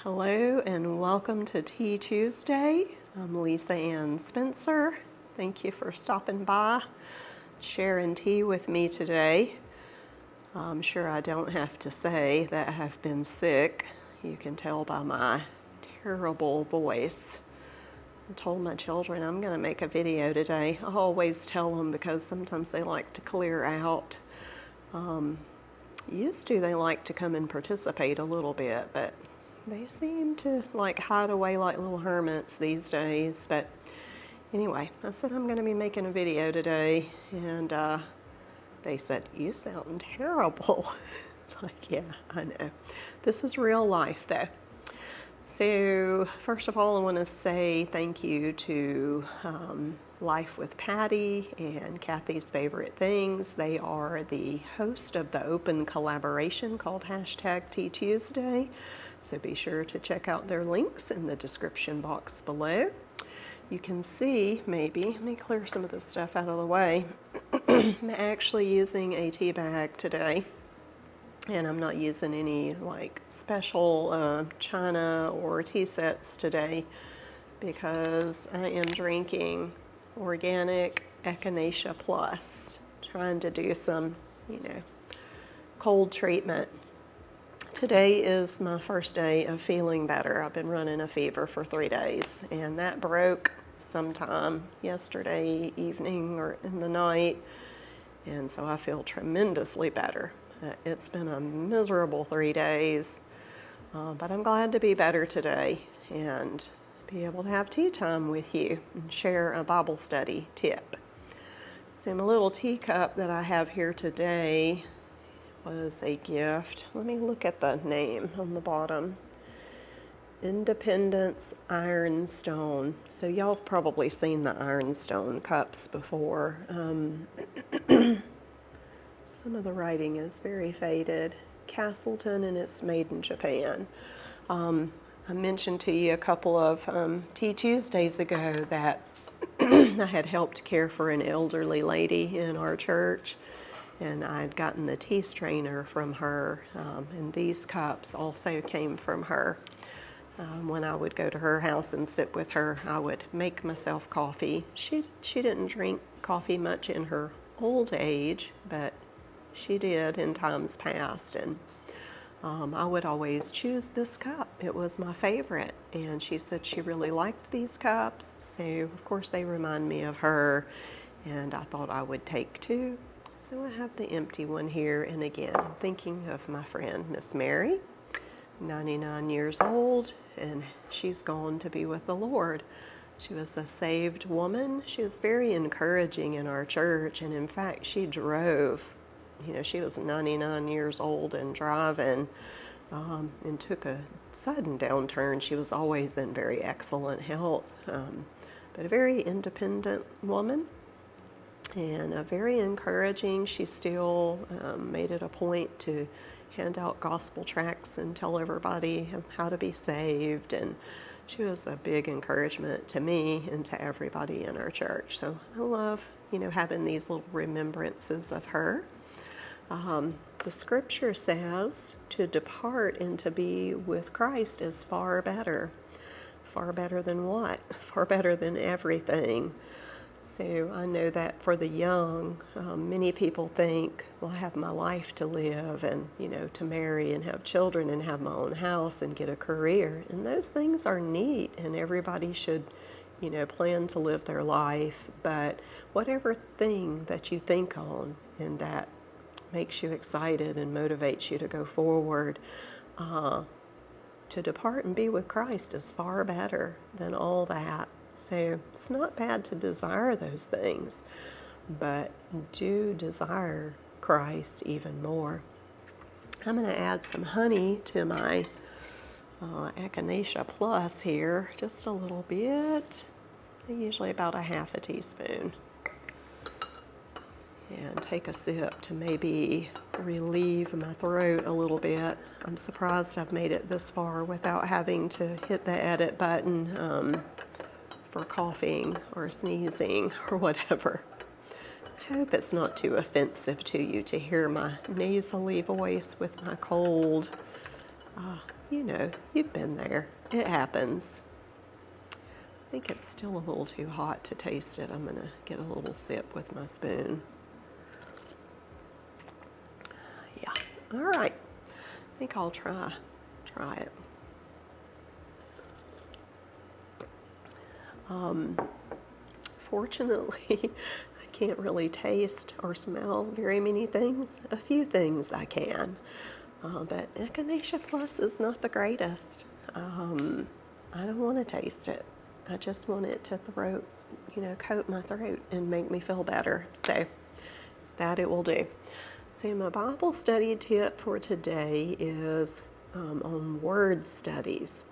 Hello and welcome to Tea Tuesday. I'm Lisa Ann Spencer. Thank you for stopping by, sharing tea with me today. I'm sure I don't have to say that I have been sick. You can tell by my terrible voice. I told my children I'm going to make a video today. I always tell them because sometimes they like to clear out. Used to they like to come and participate a little bit, but they seem to like hide away like little hermits these days. But anyway, I said I'm going to be making a video today, and they said, "You sound terrible." It's like, yeah, I know. This is real life though. So first of all, I want to say thank you to Life with Patty and Kathy's Favorite Things. They are the host of the open collaboration called #TTuesday. So be sure to check out their links in the description box below. You can see, maybe, let me clear some of this stuff out of the way. I'm actually using a tea bag today. And I'm not using any like special china or tea sets today because I am drinking organic Echinacea Plus, trying to do some, cold treatment. Today is my first day of feeling better. I've been running a fever for 3 days, and that broke sometime yesterday evening or in the night, and so I feel tremendously better. It's been a miserable 3 days, but I'm glad to be better today and be able to have tea time with you and share a Bible study tip. So my little teacup that I have here today was a gift. Let me look at the name on the bottom. Independence Ironstone. So y'all have probably seen the Ironstone cups before. Some of the writing is very faded. Castleton, and it's made in Japan. I mentioned to you a couple of Tea Tuesdays ago that I had helped care for an elderly lady in our church, and I'd gotten the tea strainer from her, and these cups also came from her. When I would go to her house and sit with her, I would make myself coffee. She didn't drink coffee much in her old age, but she did in times past, and I would always choose this cup. It was my favorite, and she said she really liked these cups, so of course they remind me of her, and I thought I would take two. So I have the empty one here, and again, I'm thinking of my friend Miss Mary, 99 years old, and she's gone to be with the Lord. She was a saved woman. She was very encouraging in our church, and in fact, she drove. She was 99 years old and driving, and took a sudden downturn. She was always in very excellent health, but a very independent woman and a very encouraging. She still made it a point to hand out gospel tracts and tell everybody how to be saved, and she was a big encouragement to me and to everybody in our church. So I love, having these little remembrances of her. The scripture says to depart and to be with Christ is far better. Far better than what? Far better than everything. So I know that for the young, many people think, well, I have my life to live and, to marry and have children and have my own house and get a career. And those things are neat, and everybody should, plan to live their life. But whatever thing that you think on and that makes you excited and motivates you to go forward, to depart and be with Christ is far better than all that. So it's not bad to desire those things, but do desire Christ even more. I'm going to add some honey to my Echinacea Plus here, just a little bit, usually about a half a teaspoon. And take a sip to maybe relieve my throat a little bit. I'm surprised I've made it this far without having to hit the edit button for coughing or sneezing or whatever. I hope it's not too offensive to you to hear my nasally voice with my cold. You know, you've been there. It happens. I think it's still a little too hot to taste it. I'm going to get a little sip with my spoon. Yeah, all right. I think I'll try it. Fortunately, I can't really taste or smell very many things. A few things I can, but Echinacea Plus is not the greatest. I don't want to taste it. I just want it to coat my throat and make me feel better. So that it will do. So my Bible study tip for today is on word studies.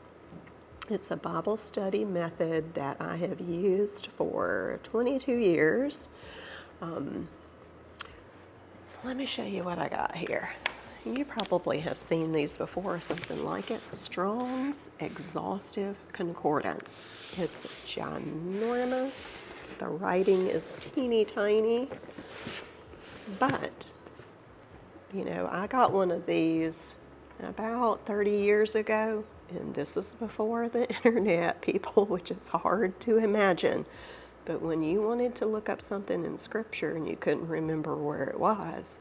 It's a Bible study method that I have used for 22 years. So let me show you what I got here. You probably have seen these before, something like it. Strong's Exhaustive Concordance. It's ginormous. The writing is teeny tiny. But, I got one of these about 30 years ago. And this is before the internet, people, which is hard to imagine. But when you wanted to look up something in Scripture and you couldn't remember where it was,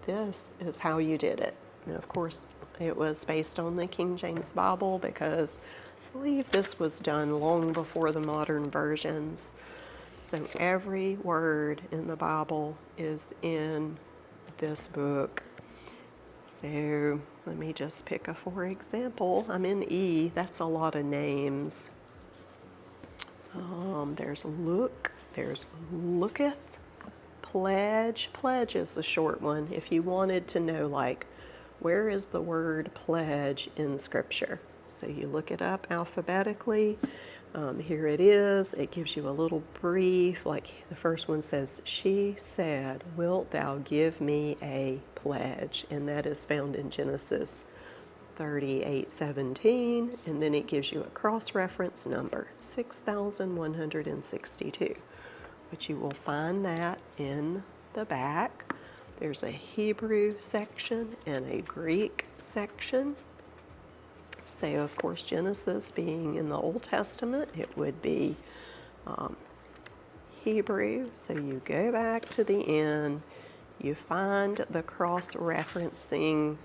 this is how you did it. And of course, it was based on the King James Bible because I believe this was done long before the modern versions. So every word in the Bible is in this book. So let me just pick for example. I'm in E. That's a lot of names. There's look. There's looketh. Pledge. Pledge is the short one. If you wanted to know, where is the word pledge in Scripture? So you look it up alphabetically. Here it is. It gives you a little brief. Like the first one says, she said, wilt thou give me a pledge? And that is found in Genesis 38:17. And then it gives you a cross-reference number, 6,162. But you will find that in the back. There's a Hebrew section and a Greek section. So, of course, Genesis being in the Old Testament, it would be Hebrew. So you go back to the end, you find the cross-referencing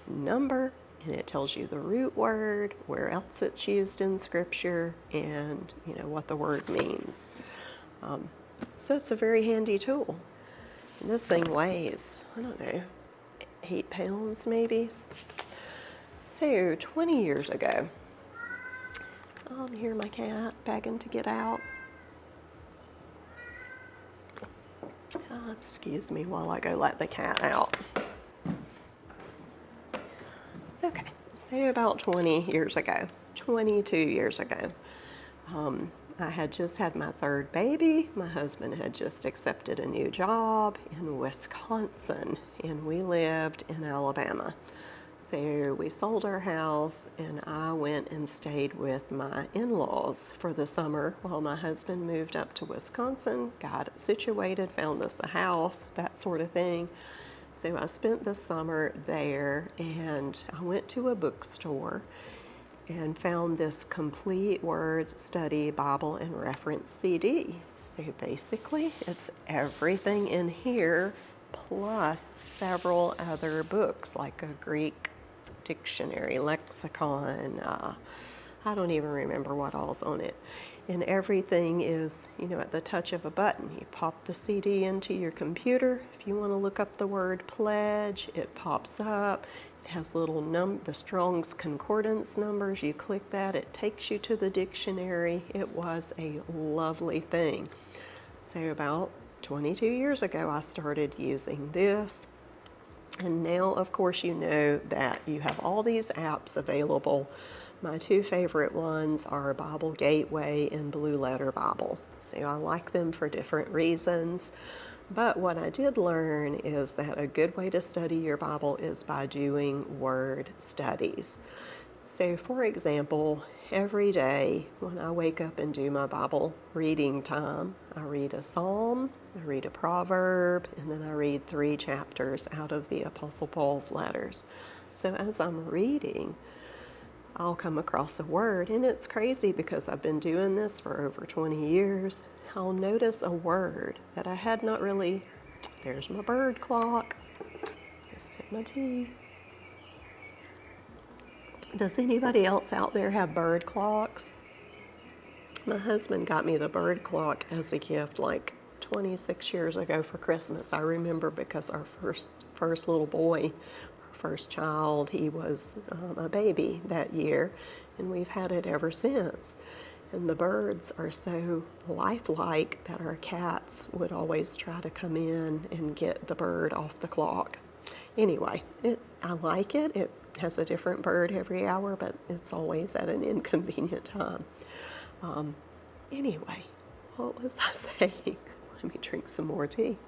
number, and it tells you the root word, where else it's used in Scripture, and what the word means. So it's a very handy tool. And this thing weighs, 8 pounds maybe. So 20 years ago, here's my cat begging to get out. Excuse me while I go let the cat out. Okay, so about 20 years ago, 22 years ago, I had just had my third baby. My husband had just accepted a new job in Wisconsin, and we lived in Alabama. So we sold our house, and I went and stayed with my in-laws for the summer while my husband moved up to Wisconsin, got it situated, found us a house, that sort of thing. So I spent the summer there, and I went to a bookstore and found this complete word study Bible and reference CD. So basically, it's everything in here plus several other books, like a Greek dictionary, lexicon, I don't even remember what all's on it. And everything is, at the touch of a button. You pop the CD into your computer. If you want to look up the word pledge, it pops up. It has little the Strong's concordance numbers. You click that, it takes you to the dictionary. It was a lovely thing. So about 22 years ago, I started using this. And now, of course, you know that you have all these apps available. My two favorite ones are Bible Gateway and Blue Letter Bible. So I like them for different reasons. But what I did learn is that a good way to study your Bible is by doing word studies. So, for example, every day when I wake up and do my Bible reading time, I read a psalm, I read a proverb, and then I read 3 chapters out of the Apostle Paul's letters. So as I'm reading, I'll come across a word, and it's crazy because I've been doing this for over 20 years. I'll notice a word that I had not really, there's my bird clock, just sip my tea. Does anybody else out there have bird clocks? My husband got me the bird clock as a gift like 26 years ago for Christmas. I remember because our first little boy, our first child, he was a baby that year, and we've had it ever since. And the birds are so lifelike that our cats would always try to come in and get the bird off the clock. Anyway, I like it. It has a different bird every hour, but it's always at an inconvenient time. Anyway, what was I saying? Let me drink some more tea.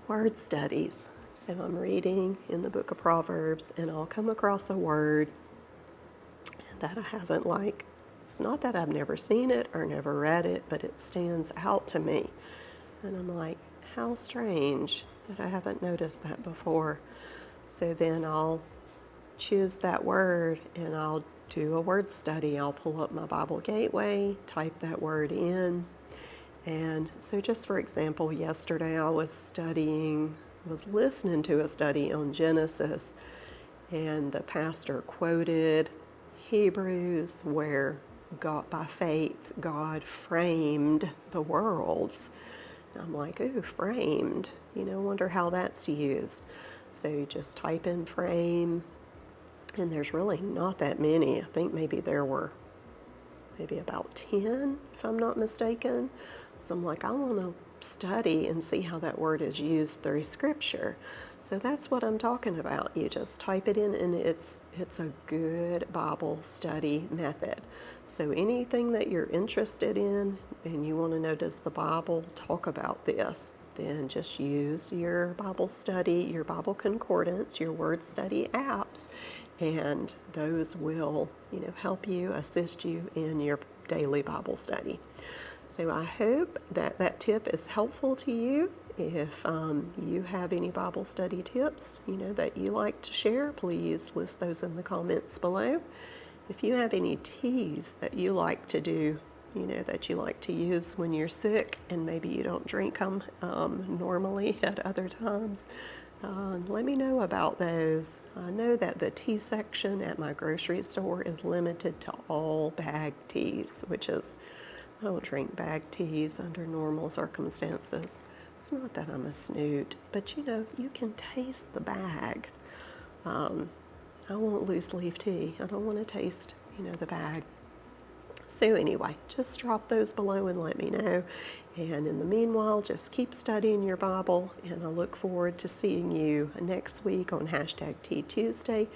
Word studies. So I'm reading in the book of Proverbs, and I'll come across a word that I haven't it's not that I've never seen it or never read it, but it stands out to me. And I'm like, how strange that I haven't noticed that before. So then I'll choose that word and I'll do a word study. I'll pull up my Bible Gateway, type that word in. And so just for example, yesterday I was listening to a study on Genesis, and the pastor quoted Hebrews where by faith, God framed the worlds. And I'm like, ooh, framed. Wonder how that's used. So you just type in frame, and there's really not that many. I think maybe there were about 10, if I'm not mistaken. So I'm like, I want to study and see how that word is used through Scripture. So that's what I'm talking about. You just type it in, and it's a good Bible study method. So anything that you're interested in and you want to know, does the Bible talk about this, then just use your Bible study, your Bible concordance, your word study apps, and those will, help you, assist you in your daily Bible study. So I hope that tip is helpful to you. If you have any Bible study tips, that you like to share, please list those in the comments below. If you have any teas that you like to do, that you like to use when you're sick and maybe you don't drink them normally at other times, let me know about those. I know that the tea section at my grocery store is limited to all bagged teas, which is, I don't drink bagged teas under normal circumstances. It's not that I'm a snoot, but you can taste the bag. I want loose leaf tea. I don't want to taste, the bag. So anyway, just drop those below and let me know. And in the meanwhile, just keep studying your Bible, and I look forward to seeing you next week on #TTuesday,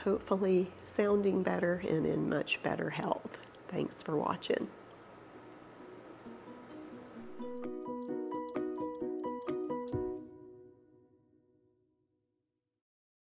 hopefully sounding better and in much better health. Thanks for watching.